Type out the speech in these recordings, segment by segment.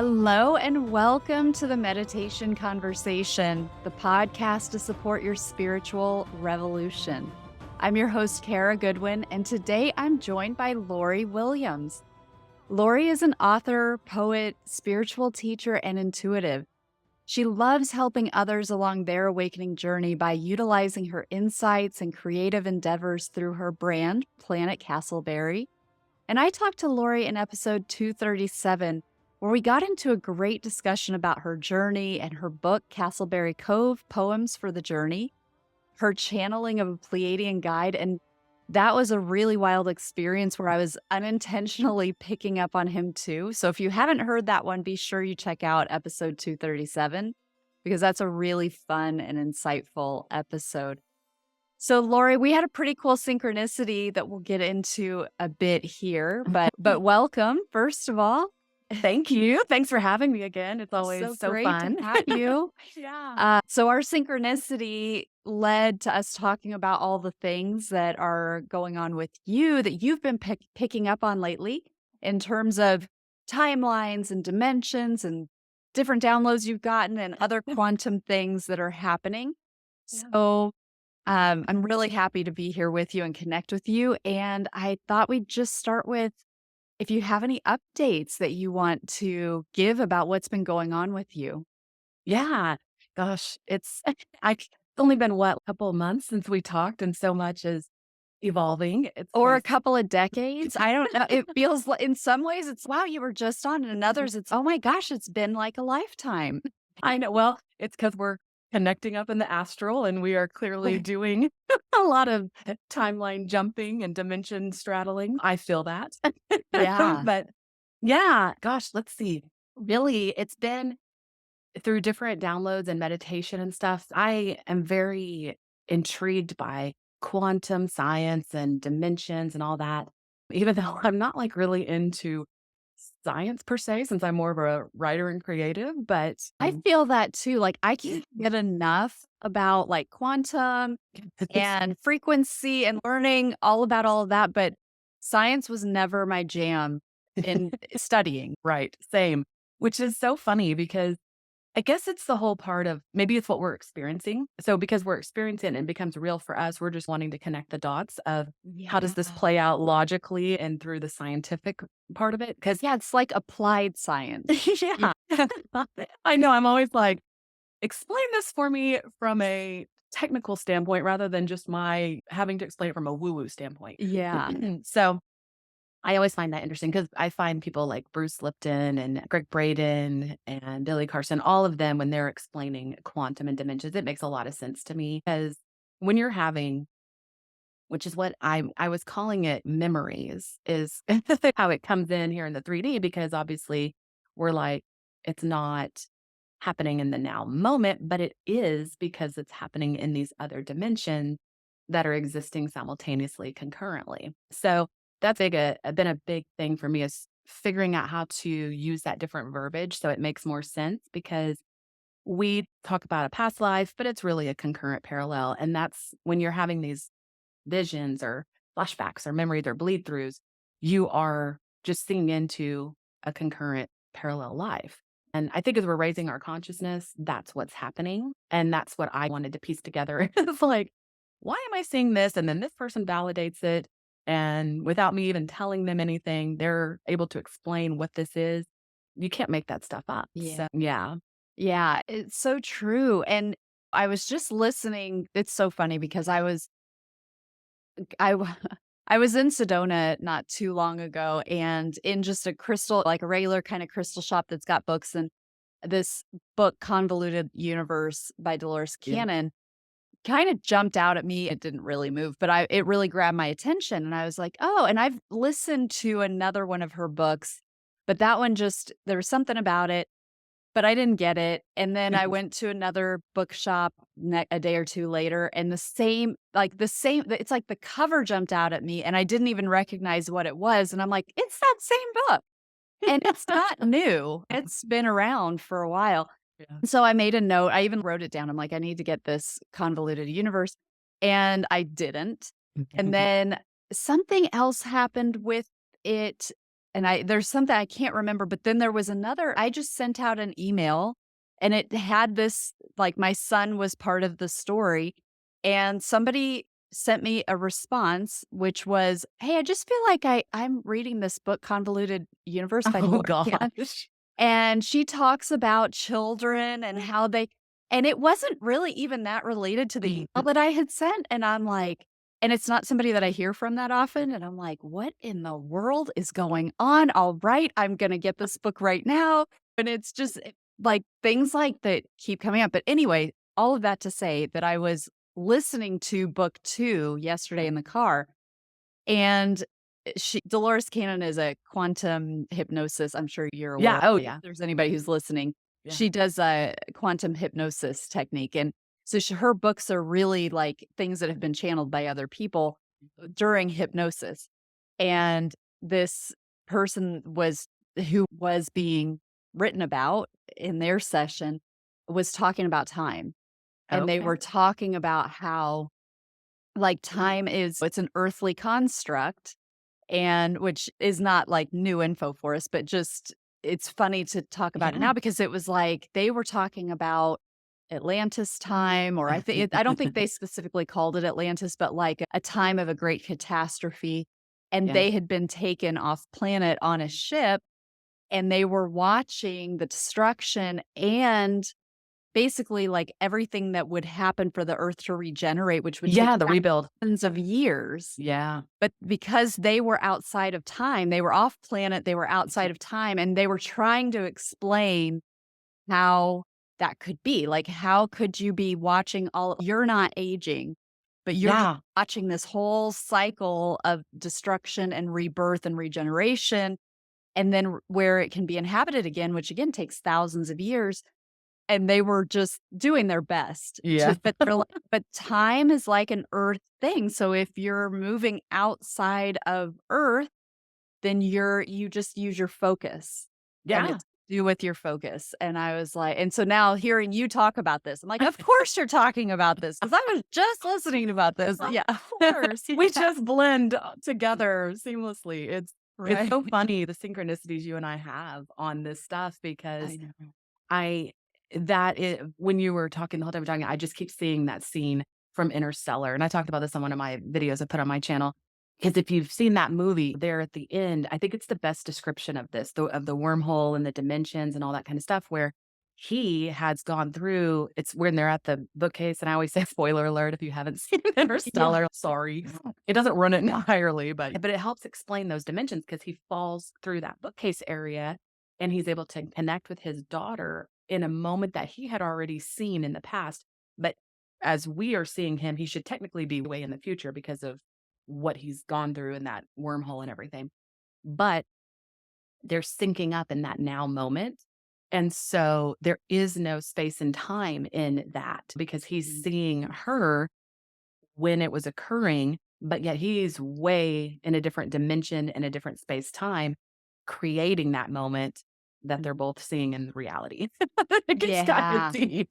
Hello and welcome to the Meditation Conversation, the podcast to support your spiritual revolution. I'm your host, Kara Goodwin, and today I'm joined by Lori Williams. Lori is an author, poet, spiritual teacher, and intuitive. She loves helping others along their awakening journey by utilizing her insights and creative endeavors through her brand, Planet Castleberry. And I talked to Lori in episode 237, where we got into a great discussion about her journey and her book, Castleberry Cove Poems for the Journey, her channeling of a Pleiadian guide. And that was a really wild experience where I was unintentionally picking up on him too. So if you haven't heard that one, be sure you check out episode 237, because that's a really fun and insightful episode. So, Lori, we had a pretty cool synchronicity that we'll get into a bit here, but welcome, first of all. Thank you. Thanks for having me again. It's always so great fun. to have you. Yeah. So our synchronicity led to us talking about all the things that are going on with you that you've been picking up on lately in terms of timelines and dimensions and different downloads you've gotten and other quantum things that are happening. Yeah. So I'm really happy to be here with you and connect with you. And I thought we'd just start with if you have any updates that you want to give about what's been going on with you. Yeah. Gosh, it's only been a couple of months since we talked, and so much is evolving. It's Or a crazy. couple of decades. I don't know. It feels like in some ways it's, wow, you were just on. And in others, it's, oh my gosh, it's been like a lifetime. I know. Well, it's because we're connecting up in the astral, and we are clearly doing a lot of timeline jumping and dimension straddling. I feel that. Yeah. But yeah, gosh, let's see. Really, it's been through different downloads and meditation and stuff. I am very intrigued by quantum science and dimensions and all that, even though I'm not like really into science per se, since I'm more of a writer and creative. But I feel that too. Like I can't get enough about like quantum and frequency and learning all about all of that. But science was never my jam in studying. right, same, which is so funny because I guess it's the whole part of maybe it's what we're experiencing. So because we're experiencing it and it becomes real for us, we're just wanting to connect the dots of how does this play out logically and through the scientific part of it? Because Yeah, it's like applied science. yeah, I know. I'm always like, explain this for me from a technical standpoint rather than just my having to explain it from a woo-woo standpoint. Yeah. So I always find that interesting because I find people like Bruce Lipton and Greg Braden and Billy Carson, all of them, when they're explaining quantum and dimensions, it makes a lot of sense to me because when you're having, which is what I was calling it memories, is how it comes in here in the 3D, because obviously we're like, it's not happening in the now moment, but it is because it's happening in these other dimensions that are existing simultaneously, concurrently. So that's been a big thing for me, is figuring out how to use that different verbiage so it makes more sense, because we talk about a past life, but it's really a concurrent parallel. And that's when you're having these visions or flashbacks or memories or bleed throughs, you are just seeing into a concurrent parallel life. And I think as we're raising our consciousness, that's what's happening. And that's what I wanted to piece together. It's like, why am I seeing this? And then this person validates it. And without me even telling them anything, they're able to explain what this is. You can't make that stuff up. Yeah. So, yeah. Yeah, it's so true. And I was just listening. It's so funny because I w- I was in Sedona not too long ago and in just a crystal, like a regular kind of crystal shop that's got books, and this book, Convoluted Universe by Dolores Yeah. Cannon, kind of jumped out at me. It didn't really move, but it really grabbed my attention. And I was like, oh, and I've listened to another one of her books, but that one just, there was something about it, but I didn't get it. And then I went to another bookshop a day or two later, and it's like the cover jumped out at me and I didn't even recognize what it was. And I'm like, it's that same book. And it's not new. It's been around for a while. Yeah. So I made a note. I even wrote it down. I'm like, I need to get this Convoluted Universe. And I didn't. And then something else happened with it. and there's something I can't remember, but then there was another I just sent out an email and it had this like my son was part of the story and somebody sent me a response which was, "Hey, I just feel like I'm reading this book Convoluted Universe by Oh Dolores Cannon." gosh. And she talks about children and how they and it wasn't really even that related to the email that I had sent, and I'm like and it's not somebody that I hear from that often, and I'm like, "What in the world is going on? Alright, I'm gonna get this book right now." And it's just, like, things like that keep coming up, but anyway, all of that to say that I was listening to book 2 yesterday in the car, and Dolores Cannon is a quantum hypnosis, I'm sure you're aware Yeah. of Oh if yeah. there's anybody who's listening. Yeah. She does a quantum hypnosis technique, and so her books are really like things that have been channeled by other people during hypnosis. And this person who was being written about in their session was talking about time, and they Okay. were talking about how, like, time is it's an earthly construct and which is not, like, new info for us, but just it's funny to talk about it Yeah. now because it was like they were talking about Atlantis time, or I don't think they specifically called it Atlantis, but, like, a time of a great catastrophe, and Yeah. they had been taken off planet on a ship, and they were watching the destruction and basically, like, everything that would happen for the Earth to regenerate, which would take Yeah. The rebuild. thousands of years. Yeah. But because they were outside of time, they were off planet, they were outside of time, and they were trying to explain how that could be. Like, how could you be watching you're not aging, but you're Yeah. watching this whole cycle of destruction and rebirth and regeneration, and then where it can be inhabited again, which again takes thousands of years. And they were just doing their best Yeah. but they're like but time is like an earth thing, so if you're moving outside of Earth, then you just use your focus, and Yeah. it's to do with your focus, and I was like and so now hearing you talk about this, I'm like, "Of course you're talking about this because I was just listening about this." Of Yeah. course. We Yeah. just blend together seamlessly. It's Right. so funny the synchronicities you and I have on this stuff I because know. I when you were talking the whole time we're talking, I just keep seeing that scene from Interstellar, and I talked about this on one of my videos I put on my channel. Because if you've seen that movie, there at the end, I think it's the best description of this, of the wormhole and the dimensions and all that kind of stuff, where he has gone through. It's when they're at the bookcase, and I always say spoiler alert if you haven't seen Yeah. Interstellar. Sorry, it doesn't run it entirely, but it helps explain those dimensions because he falls through that bookcase area and he's able to connect with his daughter in a moment that he had already seen in the past. But as we are seeing him, he should technically be way in the future because of what he's gone through in that wormhole and everything. But they're syncing up in that now moment. And so there is no space and time in that because he's Mm. seeing her when it was occurring, but yet he's way in a different dimension, in a different space time, creating that moment that they're both seeing in reality. It gets kind of Yeah. deep,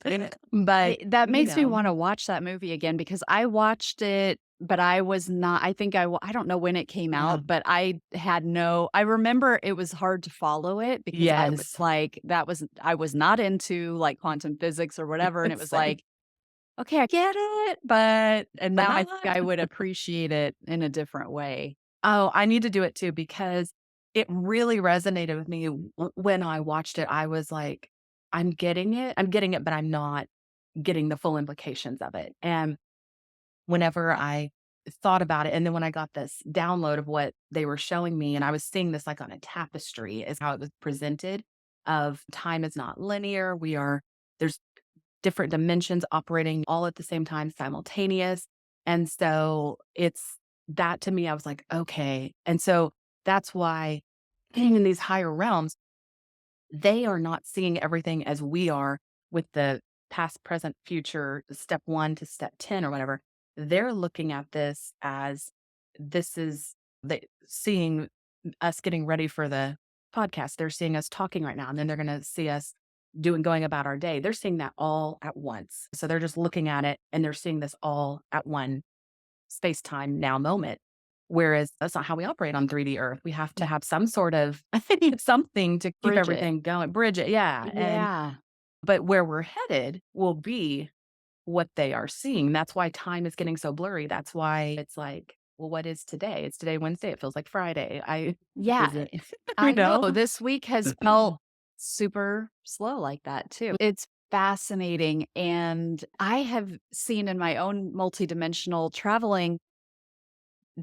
but That you makes me know, wanna watch that movie again because I watched it, but I was not I think I don't know when it came yeah, out, but I remember it was hard to follow it because I was yes, like I was not into, like, quantum physics or whatever, and it was same, like, "Okay, I get it," but but now I think not. I would appreciate it in a different way. Oh, I need to do it too because it really resonated with me when I watched it. I was like, I'm getting it, but I'm not getting the full implications of it. And whenever I thought about it, and then when I got this download of what they were showing me, and I was seeing this like on a tapestry, is how it was presented of time is not linear. There's different dimensions operating all at the same time, simultaneous. And so it's that to me, I was like, okay. And so that's why being in these higher realms, they are not seeing everything as we are with the past, present, future, step 1 to step 10 or whatever. They're looking at this as this is seeing us getting ready for the podcast. They're seeing us talking right now, and then they're going to see us going about our day. They're seeing that all at once. So they're just looking at it and they're seeing this all at one space time now moment. Whereas that's not how we operate on 3D Earth. We have to have some sort of something to keep Bridget. everything going. Bridge it, yeah. And Yeah. but where we're headed will be what they are seeing. That's why time is getting so blurry. That's why it's like, well, what is today? It's today Wednesday. It feels like Friday. I Yeah. is it you I know. know? This week has felt super slow like that too. It's fascinating. And I have seen in my own multidimensional traveling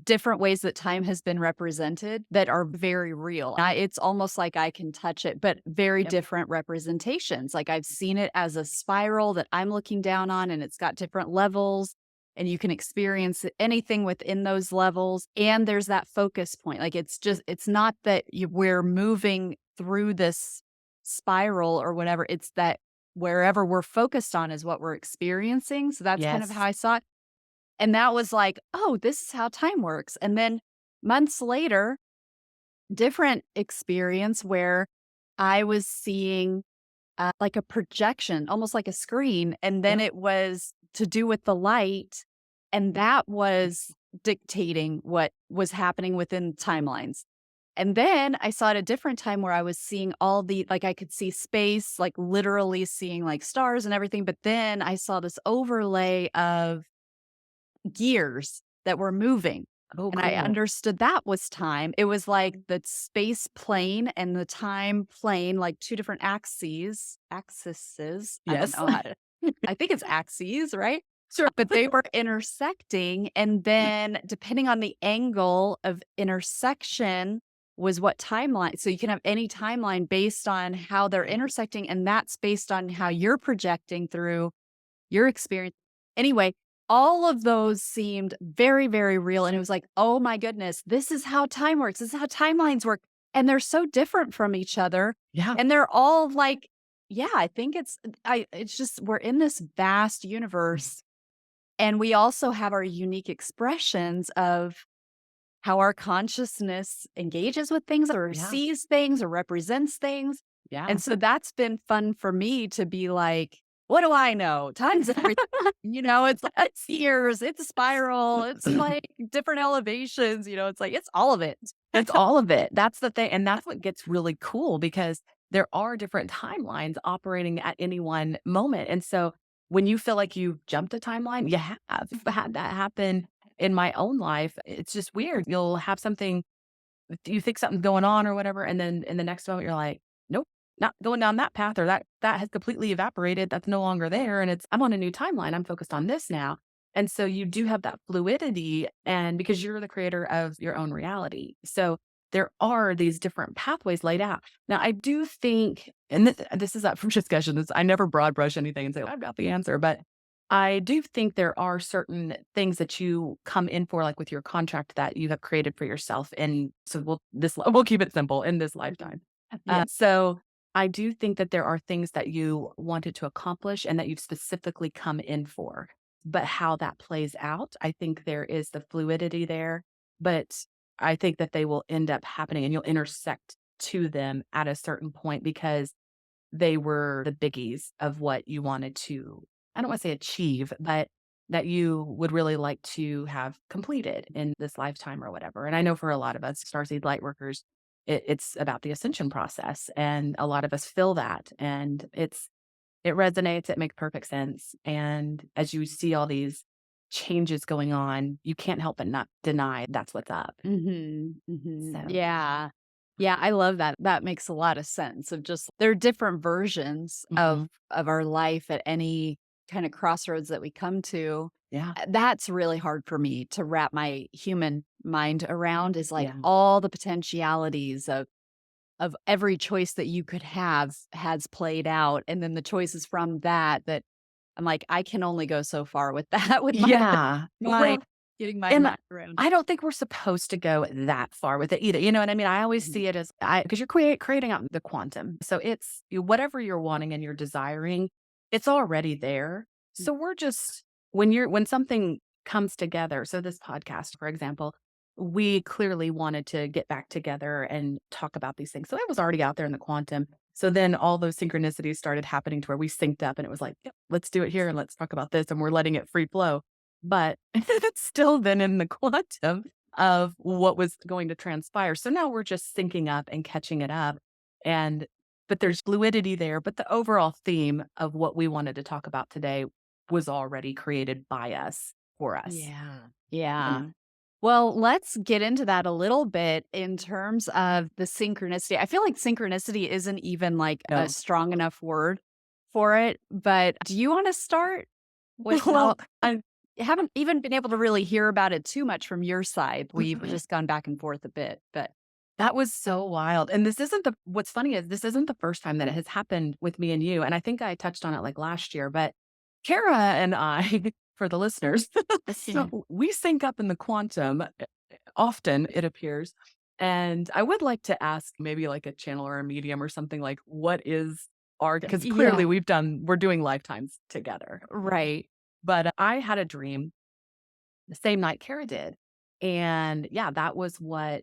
different ways that time has been represented that are very real. It's almost like I can touch it, but very Yep. different representations. Like I've seen it as a spiral that I'm looking down on, and it's got different levels, and you can experience anything within those levels. And there's that focus point. Like it's not that we're moving through this spiral or whatever. It's that wherever we're focused on is what we're experiencing. So that's kind of how Yes. I saw it. And that was like, "Oh, this is how time works." And then months later, different experience where I was seeing, like a projection, almost like a screen, and then Yep. it was to do with the light, and that was dictating what was happening within timelines. And then I saw at a different time where I was seeing all the like, I could see space, like, literally seeing, like, stars and everything, but then I saw this overlay of gears that were moving, Oh, and I cool. understood that was time. It was like the space plane and the time plane, like 2 different axes, I don't Yes. know how to I think it's axes, right? Sure. But they were intersecting, and then depending on the angle of intersection was what timeline so you can have any timeline based on how they're intersecting, and that's based on how you're projecting through your experience. Anyway, all of those seemed very, very real, and it was like, "Oh my goodness, this is how time works, this is how timelines work," and they're so different from each other, Yeah. and they're all like yeah, I think it's just we're in this vast universe, and we also have our unique expressions of how our consciousness engages with things or Yeah. sees things or represents things. Yeah. And so that's been fun for me to be like, what do I know? Time's everything. It's like it's years, it's a spiral, it's like different elevations, it's like it's all of it. It's all of it. That's the thing, and that's what gets really cool because there are different timelines operating at any one moment, and so when you feel like you've jumped a timeline, you have. I've had that happen in my own life. It's just weird. You'll have something you think something's going on or whatever, and then in the next moment, you're like, "Nope, not going down that path," or that has completely evaporated. That's no longer there, and I'm on a new timeline. I'm focused on this now. And so you do have that fluidity, and because you're the creator of your own reality. So there are these different pathways laid out. Now, I do think, and this is up for discussion. I never broad brush anything and say, I've got the answer, but I do think there are certain things that you come in for, like with your contract that you have created for yourself. And so we'll keep it simple in this lifetime. Yeah. So I do think that there are things that you wanted to accomplish and that you've specifically come in for. But how that plays out, I think there is the fluidity there. But I think that they will end up happening and you'll intersect to them at a certain point because they were the biggies of what you wanted to, I don't want to say achieve, but that you would really like to have completed in this lifetime or whatever. And I know for a lot of us starseed light workers, it's about the ascension process. And a lot of us feel that. And it resonates, it makes perfect sense. And as you see all these changes going on, you can't help but not deny that's what's up. So Yeah. Yeah, I love that. That makes a lot of sense of just there are different versions mhm, of our life at any kind of crossroads that we come to. yeah, That's really hard for me to wrap my human mind around is like yeah, all the potentialities of every choice that you could have has played out, and then the choices from that I'm like, I can only go so far with that with yeah. my Well, getting my and mind around. I don't think we're supposed to go that far with it either. You know what I mean? I always Mhm. see it as because you're creating out the quantum. So whatever you're wanting and you're desiring, it's already there. So we're just when something comes together. So this podcast, for example, we clearly wanted to get back together and talk about these things. So it was already out there in the quantum. So then all those synchronicities started happening to where we synced up and it was like, yep, let's do it here and let's talk about this. And we're letting it free flow but it's still then in the quantum. of what was going to transpire. So now we're just syncing up and catching it up. And, but there's fluidity there. But the overall theme of what we wanted to talk about today was already created by us for us. Yeah. You Yeah. know? Well, let's get into that a little bit in terms of the synchronicity. I feel like synchronicity isn't even like a No. strong enough word for it, but do you want to start with how Well, I haven't even been able to really hear about it too much from your side. We've just gone back and forth a bit, but that was so wild. And this isn't the what's funny is this isn't the first time that it has happened with me and you. And I think I touched on it like last year, but Kara and I, for the listeners, so we sync up in the quantum often, it appears. And I would like to ask maybe like a channel or a medium or something like, what is our, because clearly yeah, we're doing lifetimes together. right. But I had a dream the same night Kara did. And yeah, that was what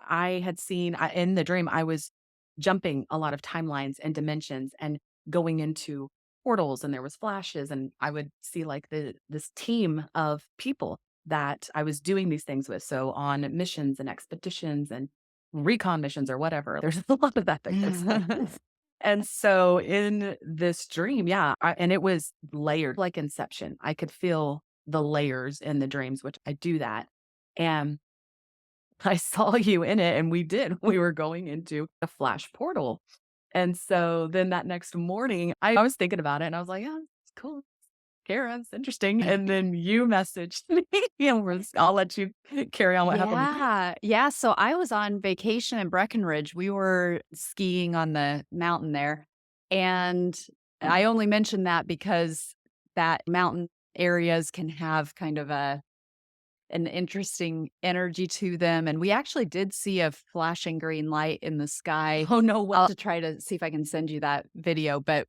I had seen in the dream. I was jumping a lot of timelines and dimensions and going into portals, and there was flashes, and I would see like this team of people that I was doing these things with. So on missions and expeditions and recon missions or whatever. There's a lot of that goes on. And so in this dream, yeah, and it was layered like Inception. I could feel the layers in the dreams, which I do that. And I saw you in it, and we did. We were going into a flash portal. And so then that next morning, I was thinking about it and I was like, yeah, it's cool. Kara, it's interesting. And then you messaged me, and I'll let you carry on what happened. Yeah. Yeah. So I was on vacation in Breckenridge. We were skiing on the mountain there. And I only mentioned that because that mountain areas can have kind of an interesting energy to them. And we actually did see a flashing green light in the sky. Oh, no way. I'll have to try to see if I can send you that video, but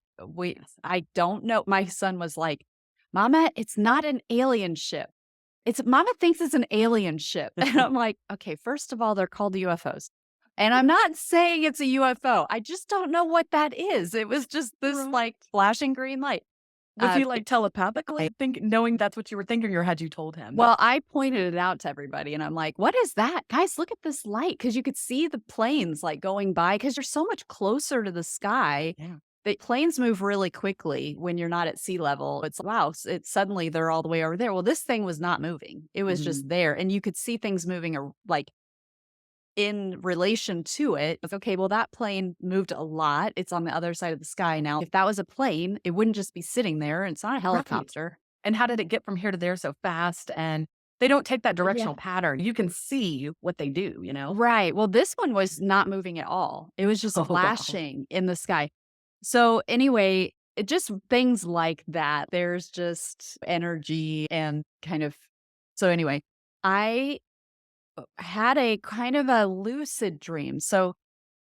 I don't know. My son was like, Mama, it's not an alien ship. It's Mama thinks it's an alien ship. And I'm like, okay, first of all, they're called UFOs. And I'm not saying it's a UFO. I just don't know what that is. It was just this Right. like flashing green light. Was he It like telepathically knowing that's what you were thinking, or had you told him? Well, I pointed it out to everybody and I'm like, "What is that? Guys, look at this light." Because you could see the planes like going by because you're so much closer to the sky. Yeah. The planes move really quickly when you're not at sea level. It's wow, it's suddenly they're all the way over there. Well, this thing was not moving. It was just Mhm. there and you could see things moving like in relation to it. It's okay, well that plane moved a lot. It's on the other side of the sky now. If that was a plane, it wouldn't just be sitting there. It's not a Right. helicopter. And how did it get from here to there so fast? And they don't take that Yeah. directional pattern. You can see what they do, you know? Right. Well, this one was not moving at all. It was just Oh, wow. flashing in the sky. So anyway, it just things like that. There's just energy and kind of so anyway, I had a kind of a lucid dream. So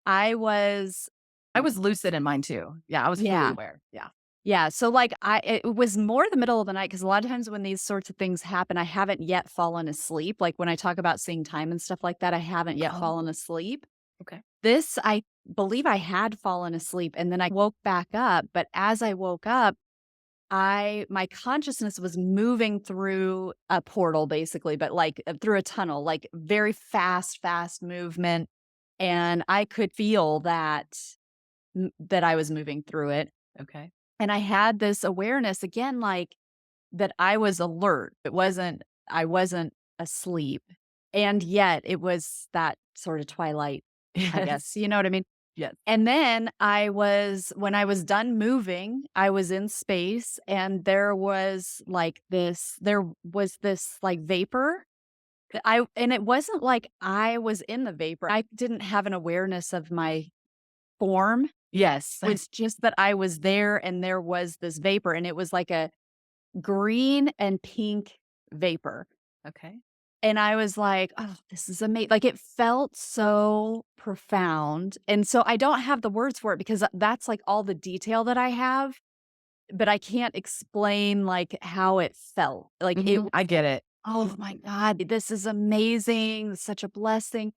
I was I was lucid in mine too. Yeah, I was fully yeah. aware. Yeah. Yeah, so, like, it was more the middle of the night because a lot of times when these sorts of things happen, I haven't yet fallen asleep, like, when I talk about seeing time and stuff like that, I haven't yet fallen Oh, asleep. okay. This, I believe I had fallen asleep, and then I woke back up, but as I woke up, my consciousness was moving through a portal, basically, but, like, through a tunnel, like, very fast movement, and I could feel that I was moving through it. Okay. And I had this awareness again, like, that I was alert. I wasn't asleep. And yet it was that sort of twilight, I Yes. guess, you know what I mean? Yes. And then when I was done moving, I was in space and there was this like vapor. And it wasn't like I was in the vapor. I didn't have an awareness of my form. Yes. It's just that I was there and there was this vapor and it was like a green and pink vapor. Okay. And I was like, "Oh, this is amazing!" Like, it felt so profound, and so I don't have the words for it because that's, like, all the detail that I have, but I can't explain, like, how it felt. Like, it Mhm. I get it. oh my god, this is amazing, such a blessing,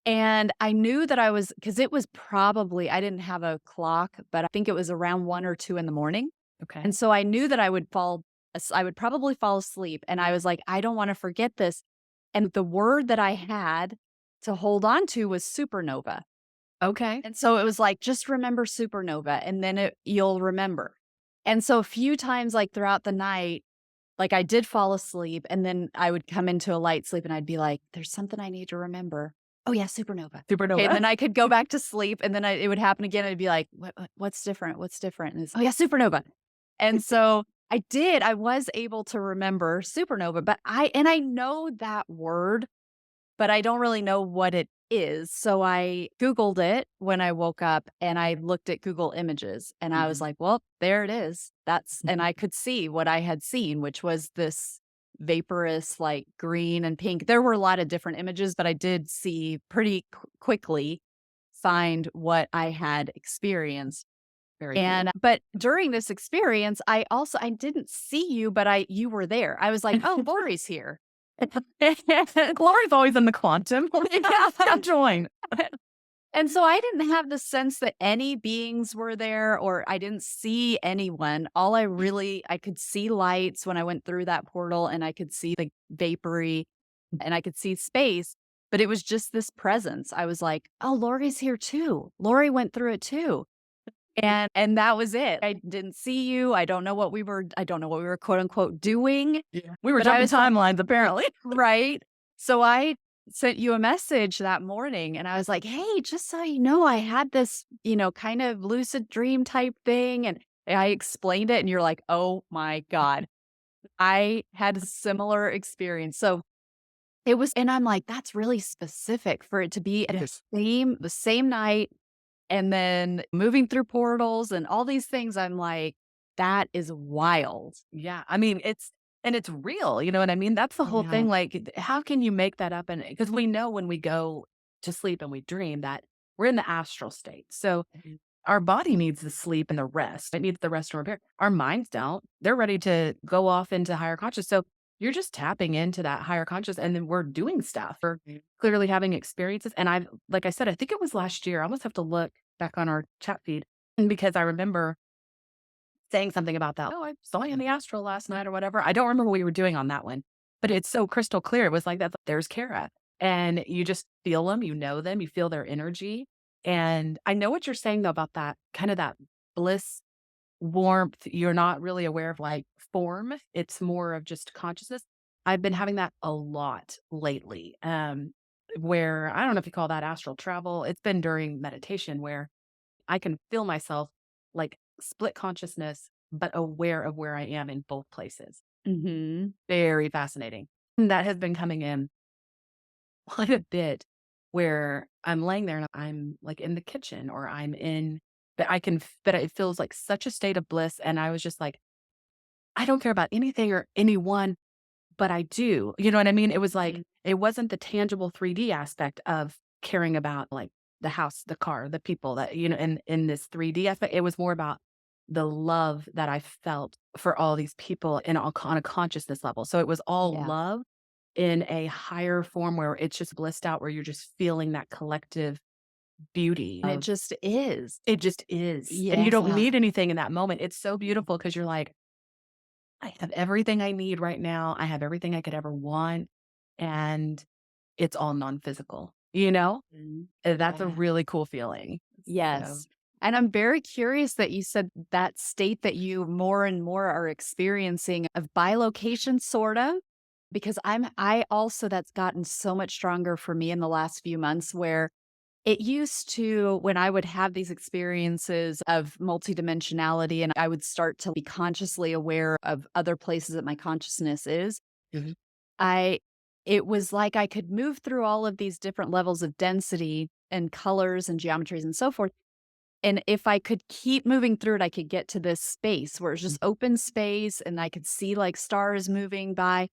and I knew that I was because it was probably I didn't have a clock, but I think it was around 1 or 2 in the morning. Okay. And so I knew that I would probably fall asleep, and I was like, "I don't wanna forget this." And the word that I had to hold on to was supernova. Okay. And so it was like, just remember supernova and then you'll remember. And so a few times, like throughout the night, like I did fall asleep and then I would come into a light sleep and I'd be like, there's something I need to remember. Oh yeah, supernova. Okay, and Supernova. then I could go back to sleep and then it would happen again. I'd be like, what's different? What's different? And it's, oh yeah, supernova. And so I was able to remember supernova, but I know that word, but I don't really know what it is. So I Googled it when I woke up and I looked at Google Images and I was Mhm. like, well, there it is. And Mhm. I could see what I had seen, which was this vaporous, like green and pink. There were a lot of different images, but I did see pretty quickly find what I had experienced. Very cool. But during this experience, I didn't see you, but you were there. I was like, oh, Lori's here. Glory's always in the quantum. Yeah. Come join. And so I didn't have the sense that any beings were there or I didn't see anyone. I could see lights when I went through that portal and I could see the vapory and I could see space, but it was just this presence. I was like, oh, Lori's here too. Lori went through it too. And that was it. I didn't see you. I don't know what we were quote unquote doing, Yeah. We were but I jumping was like, timelines, apparently. right. So I sent you a message that morning and I was like, hey, just so you know, I had this, kind of lucid dream type thing. And I explained it and you're like, oh my God, I had a similar experience. So and I'm like, that's really specific for it to be at Yes. the same night and then moving through portals and all these things. I'm like, that is wild. Yeah. I mean, it's real. You know what I mean? That's the whole Yeah. thing. Like, how can you make that up? And because we know when we go to sleep and we dream that we're in the astral state. So our body needs the sleep and the rest. It needs the rest and repair. Our minds don't. They're ready to go off into higher conscious. So you're just tapping into that higher conscious and then we're doing stuff. We're clearly having experiences. And like I said, I think it was last year. I almost have to look back on our chat feed because I remember saying something about that. Oh, I saw you in the astral last night or whatever. I don't remember what we were doing on that one, but it's so crystal clear. It was like that. There's Kara. And you just feel them, you know them, you feel their energy. And I know what you're saying though about that kind of that bliss, warmth. You're not really aware of like form. It's more of just consciousness. I've been having that a lot lately. Where I don't know if you call that astral travel. It's been during meditation where I can feel myself like split consciousness, but aware of where I am in both places. Hmm. Very fascinating. And that has been coming in quite a bit where I'm laying there and I'm like in the kitchen or I'm in, but it feels like such a state of bliss. And I was just like, I don't care about anything or anyone, but I do. You know what I mean? It was like, Mhm. it wasn't the tangible 3D aspect of caring about like the house, the car, the people that, in this 3D aspect. It was more about the love that I felt for all these people on a consciousness level. So it was all Yeah. love in a higher form where it's just blissed out, where you're just feeling that collective beauty And it of just is. it just is. And you Yeah. don't need anything in that moment. It's so beautiful because you're like, I have everything I need right now. I have everything I could ever want. And it's all non-physical, you know? Mhm. That's a Yeah. really cool feeling. So Yes. And I'm very curious that you said that state that you more and more are experiencing of bilocation, sort of, because I also, that's gotten so much stronger for me in the last few months where it used to, when I would have these experiences of multidimensionality and I would start to be consciously aware of other places that my consciousness is, mhm. I it was like I could move through all of these different levels of density and colors and geometries and so forth. And if I could keep moving through it, I could get to this space where it's just open space and I could see like stars moving by.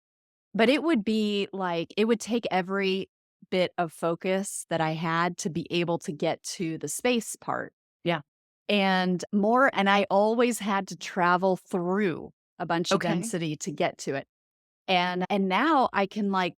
But it would be like, it would take every bit of focus that I had to be able to get to the space part. Yeah. And I always had to travel through a bunch of Okay. density to get to it. And now I can like,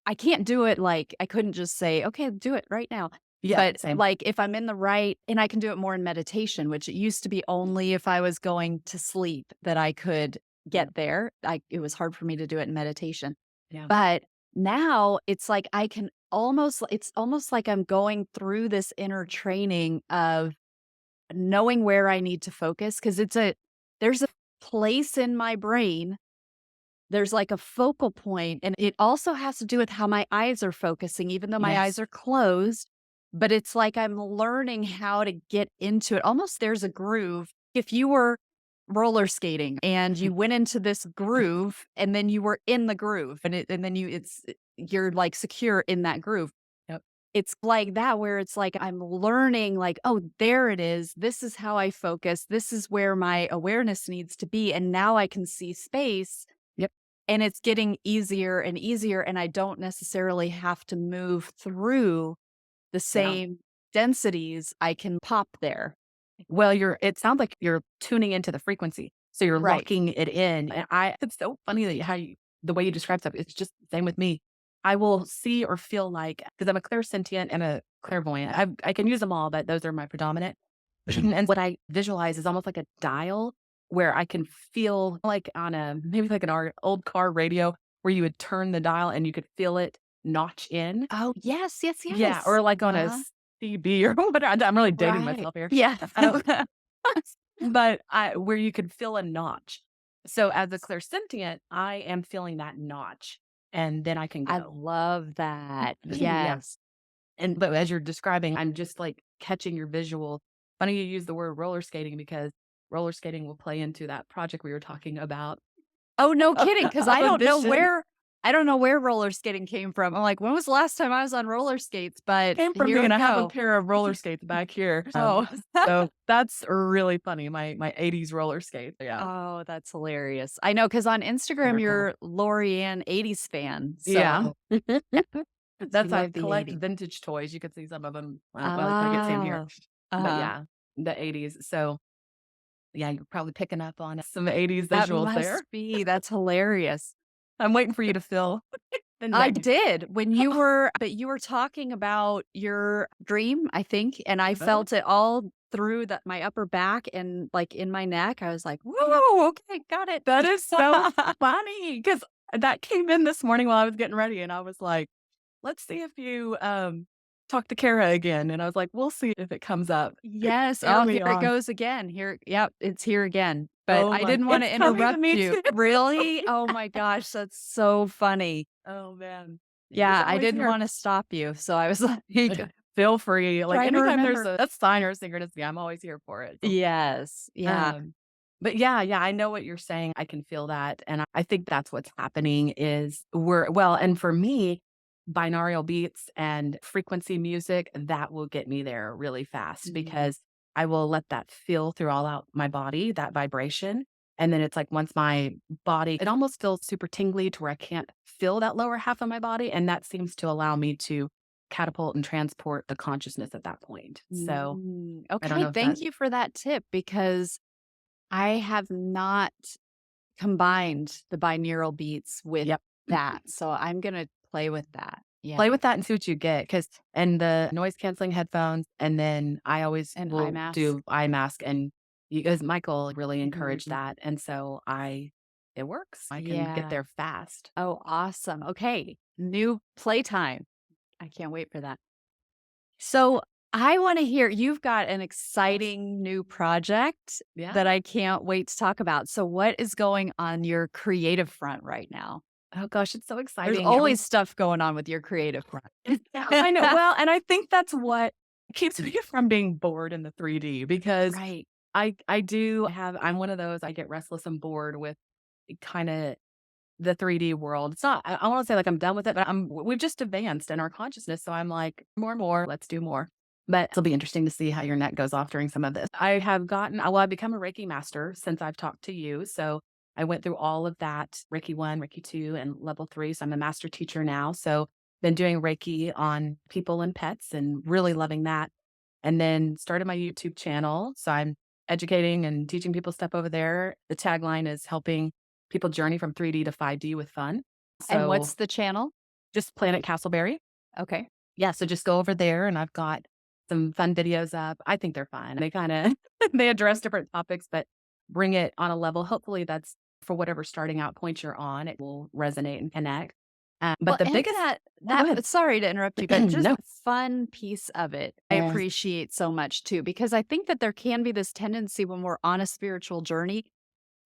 I can't do it like I couldn't just say, "Okay, do it right now." Yeah. But, Same. like, if I'm in the right and I can do it more in meditation, which it used to be only if I was going to sleep that I could get there. It was hard for me to do it in meditation. Yeah. But now it's like it's almost like I'm going through this inner training of knowing where I need to focus because there's a place in my brain. There's like a focal point, and it also has to do with how my eyes are focusing, even though my eyes Yes. are closed. But it's like I'm learning how to get into it. Almost there's a groove. If you were roller skating and you went into this groove and then you were in the groove and then you're like secure in that groove. Yep. It's like that where it's like I'm learning like, oh, there it is. This is how I focus. This is where my awareness needs to be. And now I can see space Yep. and it's getting easier and easier, and I don't necessarily have to move through the Yeah. same densities. I can pop there. Well, it sounds like you're tuning into the frequency. So you're Right. locking it in. And it's so funny that the way you describe stuff, it's just the same with me. I will see or feel like, because I'm a clairsentient and a clairvoyant, I can use them all, but those are my predominant. And what I visualize is almost like a dial where I can feel like on maybe like old car radio where you would turn the dial and you could feel it notch in. Oh, yes, yes, Yeah, yes. or like on a Uh-huh. CB or whatever. I'm really dating Right. myself here. Yeah. Um, but where you could feel a notch. So as a clairsentient, I am feeling that notch, and then I can I go. love that. Yeah. Yes. But as you're describing, I'm just like catching your visual. Funny you use the word roller skating because roller skating will play into that project we were talking about Oh, no kidding. Because of vision. I don't know where roller skating came from. I'm like, "When was the last time I was on roller skates?" But Came from here me, we and I have a go. pair of roller skates back here. Oh. So that's really funny. My 80s roller skates. Yeah. Oh, that's hilarious. I know because on Super Instagram, cool. you're Lorianne '80s fan, Yeah. so yeah, you That's I love the collect '80s. vintage toys. You could see some of them, well, I get seen here. Oh. But Uh-huh. yeah, the '80s. So, yeah, you're probably picking up on some '80s That visuals there. must be that's hilarious. I'm waiting for you to fill the I next. did when you were talking about your dream, I think, and I Uh, felt it all through my upper back and, like, in my neck. I was like, "Whoa, okay, got it." That is so funny because that came in this morning while I was getting ready, and I was like, "Let's see if you, talk to Kara again," and I was like, "We'll see if it comes up." Yes. Oh, Early here it on. goes again. Here yep, it's here again. But Oh I my didn't wanna it's coming to interrupt me you. too. Really? Oh my gosh, that's so funny. Oh, man. It's Yeah, I always didn't here. wanna stop you, so I was like Feel free. Like, trying to anytime there's remember. a sign or a synchronicity, I'm always here for it. So, Yes. Yeah. um, but yeah, I know what you're saying. I can feel that, and I think that's what's happening is and for me, binaural beats and frequency music, that will get me there really fast Mm. because I will let that feel through all out my body, that vibration, and then it's like once my body it almost feels super tingly to where I can't feel that lower half of my body, and that seems to allow me to catapult and transport the consciousness at that point. So, I don't Okay, know if that. thank you for that tip because I have not combined the binaural beats with Yep. that, so I'm gonna play with that. Yeah, Play with that and see what you get, because and the noise canceling headphones, and then I always and eye will mask. do eye mask, and you guys Michael really encouraged Mhm. that, and so it works. I can get Yeah. there fast. Oh, awesome. Okay, new playtime. I can't wait for that. So, I wanna hear you've got an exciting new project Yeah. that I can't wait to talk about. So, what is going on your creative front right now? Oh gosh, it's so There's exciting. always stuff going on with your creative front. I know. Well, and I think that's what keeps me from being bored in the 3D because Right. I'm one of those, I get restless and bored with kinda the 3D world. It's not I wanna say like I'm done with it, but we've just advanced in our consciousness, so I'm like, "More, more, let's do more." But it'll be interesting to see how your net goes off during some of this. I've become a Reiki master since I've talked to you, so I went through all of that, Reiki 1, Reiki 2, and level 3, so I'm a master teacher now, so been doing Reiki on people and pets and really loving that, and then started my YouTube channel, so I'm educating and teaching people stuff over there. The tagline is helping people journey from 3D to 5D with fun. And So what's the channel? just Planet Castleberry. Okay. Yeah, so just go over there and I've got some fun videos up. I think they're fun. They kinda they address different topics, but bring it on a level. Hopefully that's for whatever starting out point you're on, it will resonate and connect. But Well, the and biggest yeah, go ahead. that sorry to interrupt you, but just No. the fun piece of it, I Yes. appreciate so much too, because I think that there can be this tendency when we're on a spiritual journey,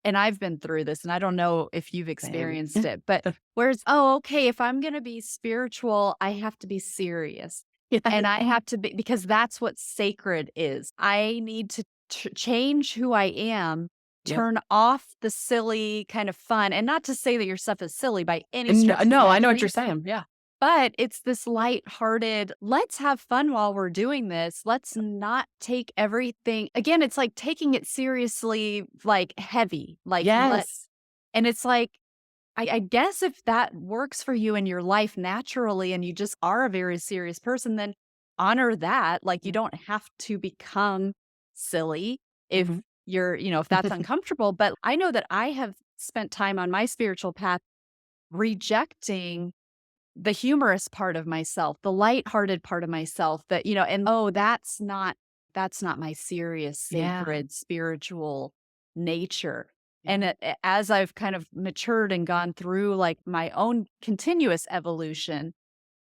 and I've been through this, and I don't know if you've Same. experienced it, but whereas, oh, okay, if I'm gonna be spiritual, I have to be serious. Yes. And I have to be because that's what sacred is. I need to change who I am, Yep. turn off the silly kind of fun, and not to say that your stuff is silly by any No, stretch of the no, I know what you're imagination, saying. Yeah. but it's this lighthearted, let's have fun while we're doing this. Let's not take everything again, it's like taking it seriously, like heavy, like let Yes. and it's like I guess if that works for you in your life naturally and you just are a very serious person, then honor that. Like, you Mm. don't have to become silly if Mhm. if that's uncomfortable. But I know that I have spent time on my spiritual path rejecting the humorous part of myself, the lighthearted part of myself that, and oh, that's not my serious, Yeah. sacred, spiritual nature. And Yeah. as I've kind of matured and gone through like my own continuous evolution,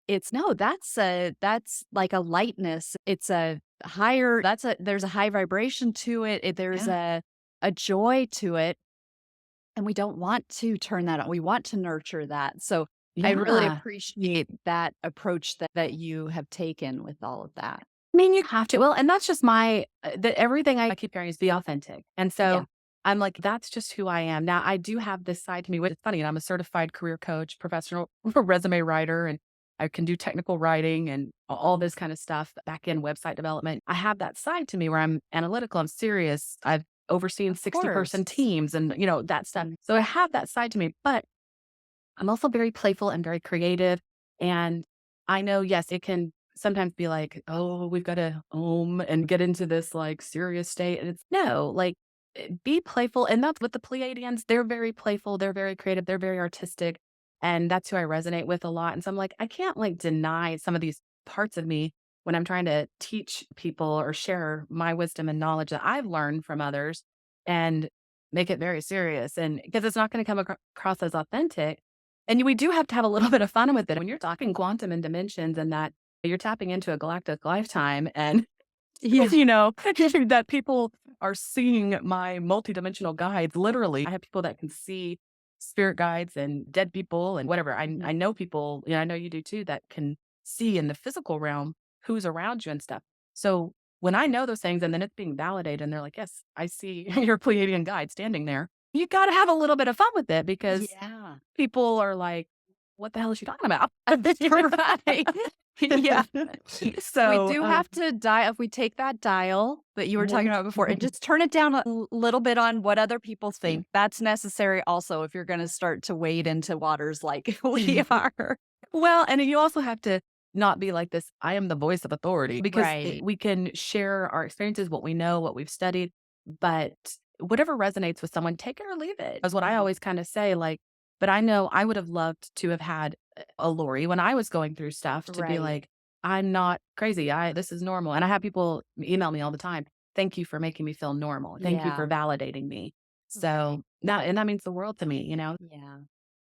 it's no, that's like a lightness. It's a higher, there's a high vibration to it. There's Yeah. a joy to it. And we don't want to turn that on. We want to nurture that. So I really Yeah. appreciate that approach that you have taken with all of that. I mean, you have to. Well, and that's just my everything I keep hearing is be authentic. And Yeah. so I'm like, that's just who I am. Now, I do have this side to me, which is funny. And I'm a certified career coach, professional resume writer, and I can do technical writing and all this kind of stuff, back end website development. I have that side to me where I'm analytical, I'm serious. I've overseen Of 60-person course. teams and, that stuff. Mhm. So I have that side to me. But I'm also very playful and very creative. And I know, yes, it can sometimes be like, oh, we've got to and get into this like serious state. And it's no, like be playful. And that's with the Pleiadians. They're very playful. They're very creative. They're very artistic. And that's who I resonate with a lot. And so I'm like, I can't like deny some of these parts of me when I'm trying to teach people or share my wisdom and knowledge that I've learned from others and make it very serious. And because it's not going to come across as authentic, and we do have to have a little bit of fun with it. When you're talking quantum and dimensions and that you're tapping into a galactic lifetime and, Yeah. that people are seeing my multidimensional guides. Literally, I have people that can see spirit guides and dead people and whatever. I Mhm. know people, I know you do too, that can see in the physical realm who's around you and stuff. So when I know those things and then it's being validated and they're like, yes, I see your Pleiadian guide standing there. You got to have a little bit of fun with it because Yeah. people are like, "What the hell is she talking about?" Right. Yeah. We So, do have to if we take that dial that you were talking mhm. about before and just turn it down a little bit on what other people think. That's necessary also if you're gonna start to wade into waters like we are. Well, and you also have to not be like this, "I am the voice of authority," because Right. we can share our experiences, what we know, what we've studied, but whatever resonates with someone, take it or leave it, is what I Mhm. always kinda say, like, but I know I would have loved to have had a Lori when I was going through stuff to be Right. like, "I'm not crazy, this is normal," and I have people email me all the time, "Thank you for making me feel normal. Thank you Yeah. for validating me." Right. So, that means the world to me. Yeah.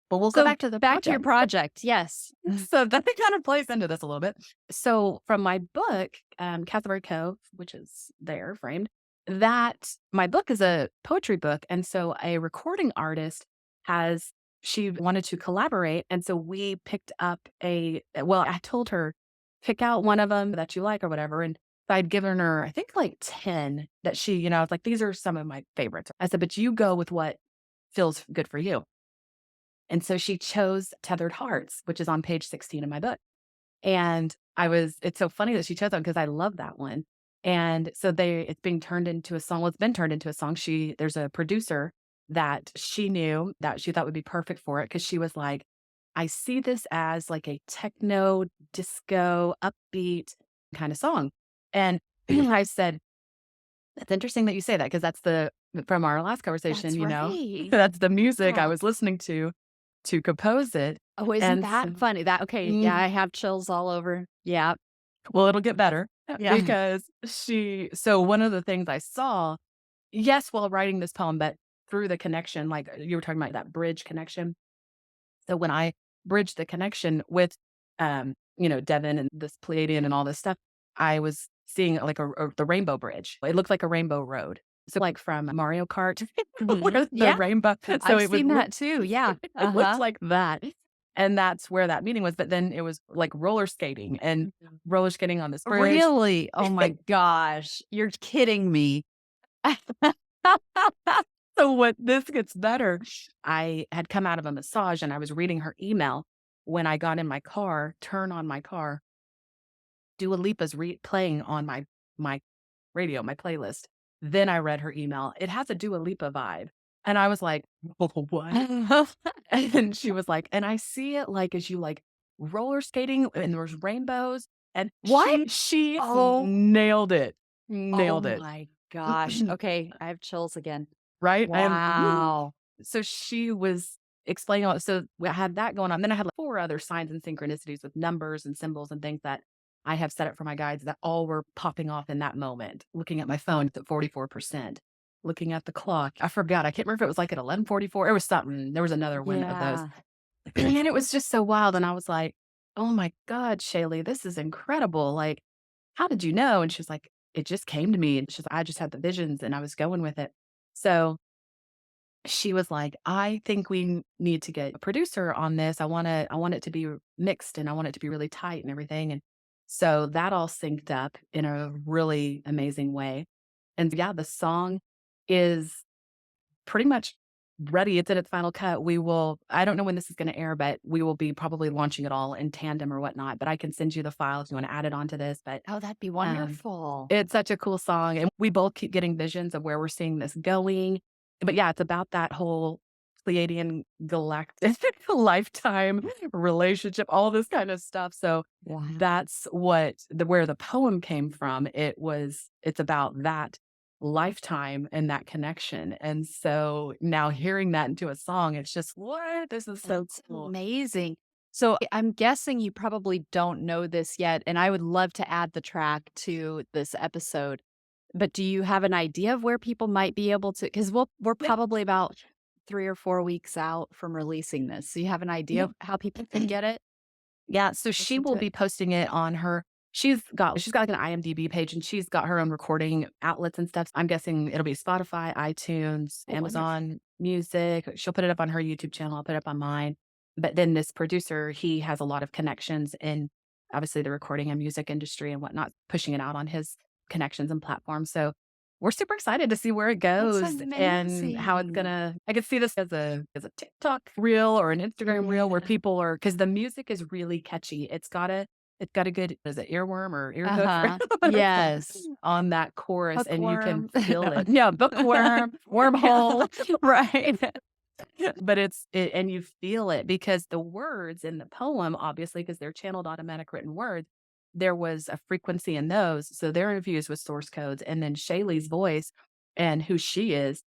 But we'll go So back to the back to your project. project. Yes. So that kind of plays into this a little bit. So from my book, Castleberry Cove, which is there framed, that my book is a poetry book. And so a recording artist she wanted to collaborate. And so we picked up I told her, pick out one of them that you like or whatever. And so I'd given her, I think like 10 that I was like, these are some of my favorites. I said, but you go with what feels good for you. And so she chose Tethered Hearts, which is on page 16 of my book. And it's so funny that she chose that because I love that one. And so it's being turned into a song. Well, it's been turned into a song. There's a producer that she knew that she thought would be perfect for it because she was like, I see this as like a techno, disco, upbeat kind of song. And I said, that's interesting that you say that because from our last conversation, That's right. that's the music I Yeah. was listening to compose it. Oh, isn't And that so funny? That okay, yeah, mm, I have chills all over. Yeah. well, it'll get better Yeah. because so one of the things I saw, yes, while writing this poem, but through the connection, like you were talking about that bridge connection. So when I bridge the connection with, Devin and this Pleiadian and all this stuff, I was seeing like the rainbow bridge. It looked like a rainbow road. So like from Mario Kart, where the Yeah, rainbow. So I've it would seen look, that too. Yeah. it looked Uh-huh. like that. And that's where that meeting was. But then it was like roller skating and roller skating on this bridge. Really? Oh my gosh. You're kidding me. So what this gets better, I had come out of a massage and I was reading her email when I got in my car, turn on my car, Dua Lipa's playing on my radio, my playlist. Then I read her email. It has a Dua Lipa vibe. And I was like, what? And she was like, and I see it like as you like roller skating and there's rainbows. And What? she Oh, nailed it. oh Nailed it. my gosh. Okay, I have chills again. Right? Wow. So she was explaining all so I had that going on. Then I had like 4 other signs and synchronicities with numbers and symbols and things that I have set up for my guides that all were popping off in that moment. Looking at my phone, it's at 44%. Looking at the clock. I forgot. I can't remember if it was like at 11:44. It was something. There was another one of those. Yeah. And it was just so wild. And I was like, oh my God, Shaylee, this is incredible. Like, how did you know? And she's like, it just came to me. And she's like, I just had the visions and I was going with it. So she was like, I think we need to get a producer on this. I want it to be mixed and I want it to be really tight and everything. And so that all synced up in a really amazing way. And yeah, the song is pretty much ready. It's in its final cut. I don't know when this is going to air, but we will be probably launching it all in tandem or whatnot. But I can send you the file if you want to add it onto this. But Oh, that'd be um, wonderful. it's such a cool song, and we both keep getting visions of where we're seeing this going. But yeah, it's about that whole Pleiadian galactic lifetime relationship, all this kind of stuff. So Wow. that's where the poem came from. It's about that lifetime and that connection. And so now hearing that into a song, it's just what? This is so That's cool. amazing. So I'm guessing you probably don't know this yet, and I would love to add the track to this episode. But do you have an idea of where people might be able to? Because we're Yeah. probably about 3 or 4 weeks out from releasing this. So you have an idea Yeah. of how people can get it? Yeah, so she Listen will to it. be posting it on her she's got like an IMDb page and she's got her own recording outlets and stuff. I'm guessing it'll be Spotify, iTunes, Oh, wonderful. Amazon Music. She'll put it up on her YouTube channel. I'll put it up on mine. But then this producer, he has a lot of connections in obviously the recording and music industry and whatnot, pushing it out on his connections and platforms. So we're super excited to see where it That's goes and how it's amazing. gonna I could see this as a TikTok reel or an Instagram reel where Yeah. people are because the music is really catchy. It's got a good is it earworm or ear hook Uh-huh. Yes. on that chorus and you can Hookworm. feel it. Yeah, bookworm, wormhole, right? But and you feel it because the words in the poem, obviously, because they're channeled automatic written words, there was a frequency in those. So they're infused with source codes. And then Shaylee's voice and who she is,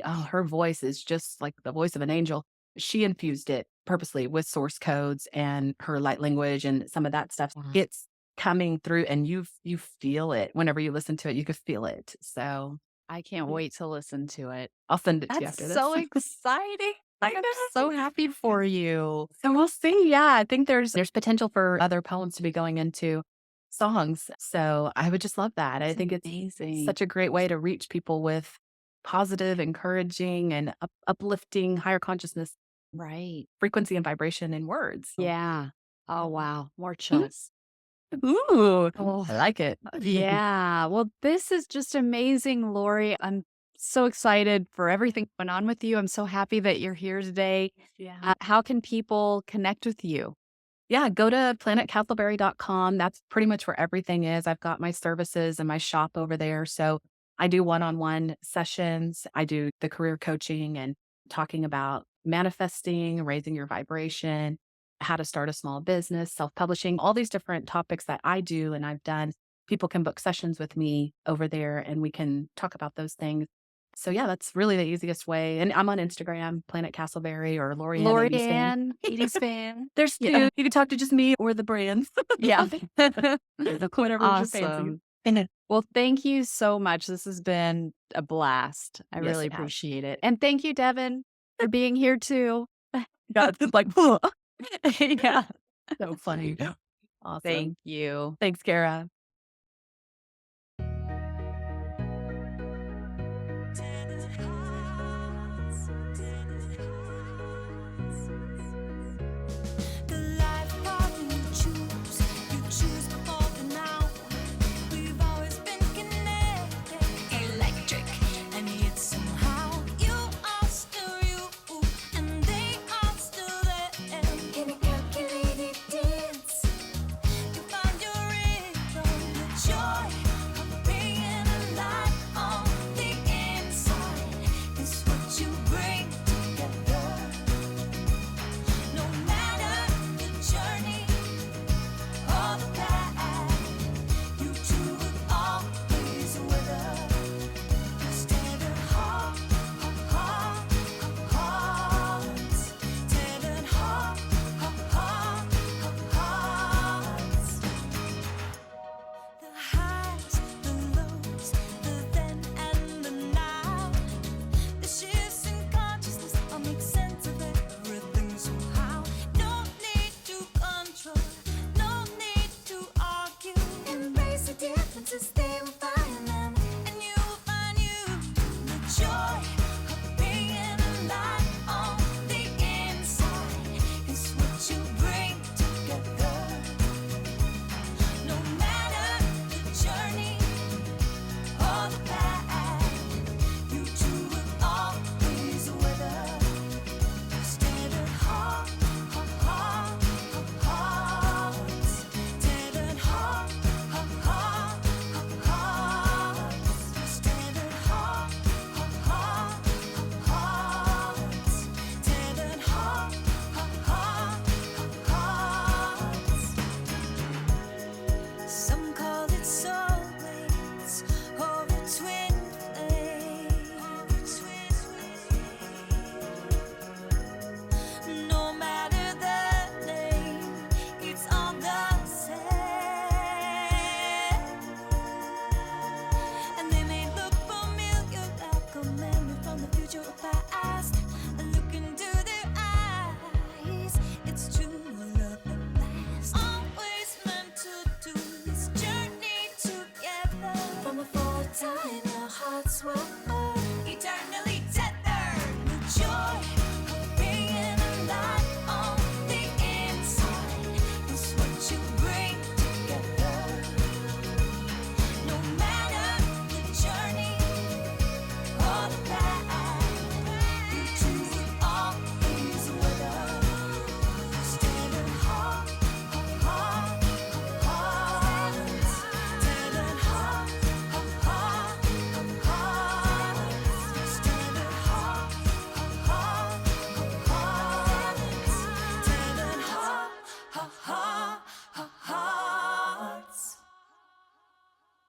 her voice is just like the voice of an angel. She infused it purposely with source codes and her light language and some of that stuff. Wow. It's coming through and you feel it. Whenever you listen to it, you could feel it. So I can't wait to listen to it. I'll send it to you That's after this. so exciting. I I'm know. so happy for you. So we'll see. Yeah, I think there's potential for other poems to be going into songs. So I would just love that. I That's think it's amazing. such a great way to reach people with positive, encouraging, and uplifting higher consciousness Right. frequency and vibration in words. So, Yeah. Oh, wow. More mhm. chills. Ooh, Oh, I like it. yeah. Well, this is just amazing, Lori. I'm so excited for everything going on with you. I'm so happy that you're here today. Yeah. How can people connect with you? Yeah, go to planetcastleberry.com. That's pretty much where everything is. I've got my services and my shop over there. So I do one-on-one sessions. I do the career coaching and talking about manifesting, raising your vibration, how to start a small business, self-publishing, all these different topics that I do and I've done. People can book sessions with me over there and we can talk about those things. So yeah, that's really the easiest way. And I'm on Instagram, Planet Castleberry or Lorianne Lori 80s fan. Ann, 80s fan. There's Yeah. 2. You can talk to just me or the brands. Yeah. Whatever's your fancy. Awesome. Well, thank you so much. This has been a blast. I Yes, really it has. appreciate it. And thank you, Devin, for being here too. Yeah, it's like, yeah. So funny. Thank Awesome. you. Thanks, Kara. The life path you choose before the now. We've always been connected, electric, and yet somehow you are still you, and they are still there. In a calculated dance, you find your rhythm, the joy of being alive on the inside is what you bring together. No matter the journey or the path, you two will always weather. Standing heart, hearts, standing hearts. The highs, the lows, the then and the now. The shifts in consciousness, I'll make sense of everything somehow. No need to control, no need to argue. Embrace the differences, they will find them, and you will find you. The joy of being alive on the inside is what you bring together. No matter the journey or the path, you two will always weather. Standing hearts, standing hearts, standing hearts, standing hearts. Some call it soulmates or a twin flame. No matter the name, it's all the same. And they may look familiar like a memory from the future or past. Look into their eyes, it's true love at last. Always meant to do this journey together. From before time, our hearts were eternally tethered. The joy of being alive on the inside is what you bring together. No matter the journey or the path, you two will always weather. Standing hearts, standing hearts, standing hearts, standing hearts.